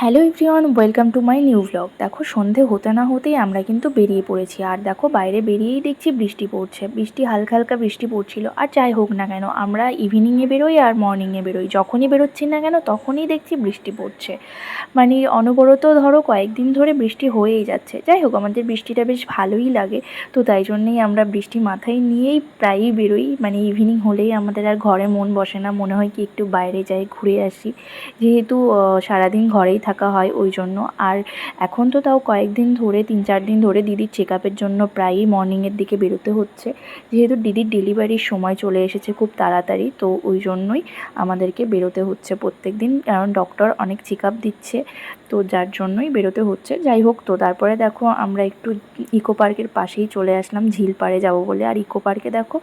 Hello everyone, welcome to my new blog. দেখো সন্ধে হতে না হতেই আমরা কিন্তু বেরিয়ে পড়েছি। আর দেখো বাইরে বেরিয়েই দেখছি বৃষ্টি পড়ছে, হালকা হালকা বৃষ্টি পড়ছিল। আর যাই হোক না কেন, আমরা ইভিনিংয়ে বেরোই আর মর্নিংয়ে বেরোই, যখনই বেরোচ্ছি না কেন তখনই দেখছি বৃষ্টি পড়ছে। মানে অনবরত ধরো কয়েকদিন ধরে বৃষ্টি হয়েই যাচ্ছে। যাই হোক, আমাদের বৃষ্টিটা বেশ ভালোই লাগে, তো তাই জন্যেই আমরা বৃষ্টি মাথায় নিয়েই প্রায়ই বেরোই। মানে ইভিনিং হলেই আমাদের আর ঘরে মন বসে না, মনে হয় কি একটু বাইরে যাই, ঘুরে আসি, যেহেতু সারাদিন ঘরেই থাকা হয় ওই জন্য। আর এখন তো তাও কয়েকদিন ধরে, 3-4 দিন ধরে দিদির চেক আপের জন্য প্রায়ই মর্নিংয়ের দিকে বেরোতে হচ্ছে, যেহেতু দিদির ডেলিভারির সময় চলে এসেছে খুব তাড়াতাড়ি, তো ওই জন্যই আমাদেরকে বেরোতে হচ্ছে প্রত্যেক দিন, কারণ ডক্টর অনেক চেক আপ দিচ্ছে, তো যার জন্যই বেরোতে হচ্ছে। যাই হোক, তো তারপরে দেখো আমরা একটু ইকো পার্কের পাশেই চলে আসলাম ঝিল পাড়ে যাবো বলে। আর ইকো পার্কে দেখো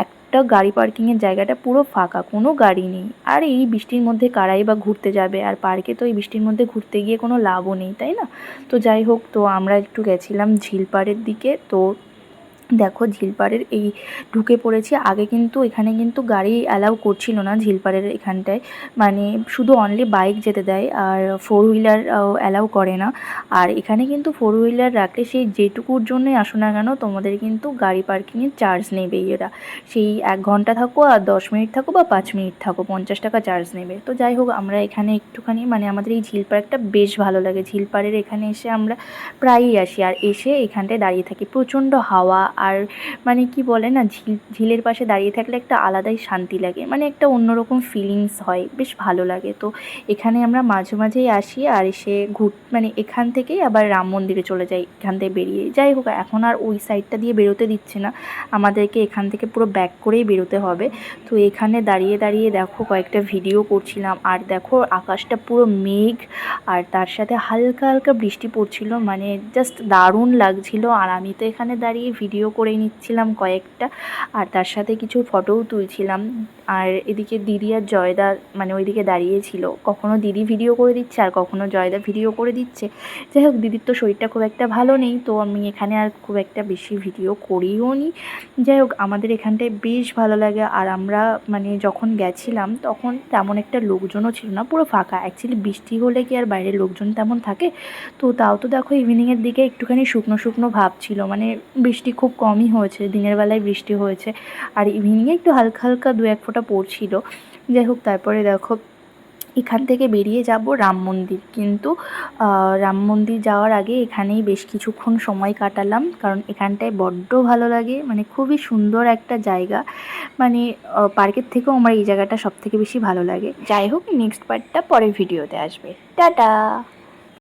একটা গাড়ি পার্কিংয়ের জায়গাটা পুরো ফাঁকা, কোনো গাড়ি নেই। আর এই বৃষ্টির মধ্যে কারাই বা ঘুরতে যাবে, আর পার্কে তো এই বৃষ্টির মধ্যে ঘুরতে গিয়ে কোনো লাভও নেই, তাই না? তো যাই হোক, তো আমরা একটু গেছিলাম ঝিল পাড়ের দিকে। তো দেখো ঝিলপাড়ের এই ঢুকে পড়েছি। আগে কিন্তু এখানে কিন্তু গাড়ি অ্যালাউ করছিল না ঝিলপাড়ের এখানটায়, মানে শুধু অনলি বাইক যেতে দেয়, আর 4 হুইলার অ্যালাউ করে না। আর এখানে কিন্তু 4 হুইলার রাখলে সেই যেটুকুর জন্যই আসো না কেন, তোমাদের কিন্তু গাড়ি পার্কিংয়ের চার্জ নেবেই এরা। সেই 1 ঘন্টা থাকো আর 10 মিনিট থাকো বা 5 মিনিট থাকো, 50 টাকা চার্জ নেবে। তো যাই হোক, আমরা এখানে একটুখানি, মানে আমাদের এই ঝিলপাড়টা বেশ ভালো লাগে। ঝিলপাড়ের এখানে এসে আমরা প্রায়ই আসি, আর এসে এখানটায় দাঁড়িয়ে থাকি। প্রচণ্ড হাওয়া, আর মানে কি বলে না, ঝিলের পাশে দাঁড়িয়ে থাকলে একটা আলাদাই শান্তি লাগে, মানে একটা অন্যরকম ফিলিংস হয়, বেশ ভালো লাগে। তো এখানে আমরা মাঝে মাঝেই আসি, আর এসে মানে এখান থেকেই আবার রাম মন্দিরে চলে যাই এখান থেকে বেরিয়ে। যাই হোক, এখন আর ওই সাইডটা দিয়ে বেরোতে দিচ্ছে না আমাদেরকে, এখান থেকে পুরো ব্যাক করেই বেরোতে হবে। তো এখানে দাঁড়িয়ে দাঁড়িয়ে দেখো কয়েকটা ভিডিও করছিলাম। আর দেখো আকাশটা পুরো মেঘ, আর তার সাথে হালকা হালকা বৃষ্টি পড়ছিল, মানে জাস্ট দারুণ লাগছিল। আর আমি তো এখানে দাঁড়িয়ে ভিডিও করে নিচ্ছিলাম কয়েকটা, আর তার সাথে কিছু ফটোও তুলছিলাম। আর এদিকে দিদি আর জয়দা মানে ওইদিকে দাঁড়িয়েছিল, কখনো দিদি ভিডিও করে দিচ্ছে আর কখনো জয়দা ভিডিও করে দিচ্ছে। যাই হোক, দিদির তো শরীরটা খুব একটা ভালো নেই, তো আমি এখানে আর খুব একটা বেশি ভিডিও করিও নি। যাই হোক, আমাদের এখানটায় বেশ ভালো লাগে। আর আমরা মানে যখন গেছিলাম তখন তেমন একটা লোকজনও ছিল না, পুরো ফাঁকা। অ্যাকচুয়ালি বৃষ্টি হলে কি আর বাইরে লোকজন তেমন থাকে? তো তাও তো দেখো ইভিনিংয়ের দিকে একটুখানি শুকনো শুকনো ভাব ছিল, মানে বৃষ্টি খুব কমই হয়েছে, দিনের বেলায় বৃষ্টি হয়েছে, আর ইভিনিংয়ে একটু হালকা হালকা 1 ফোঁটা পড়ছিল। যাই হোক, তারপরে দেখো এখান থেকে বেরিয়ে যাব রাম মন্দির। কিন্তু রাম মন্দির যাওয়ার আগে এখানেই বেশ কিছুক্ষণ সময় কাটালাম, কারণ এখানটায় বড্ড ভালো লাগে, মানে খুবই সুন্দর একটা জায়গা। মানে পার্কের থেকেও আমার এই জায়গাটা সবথেকে বেশি ভালো লাগে। যাই হোক, নেক্সট পার্টটা পরের ভিডিওতে আসবে। টাটা।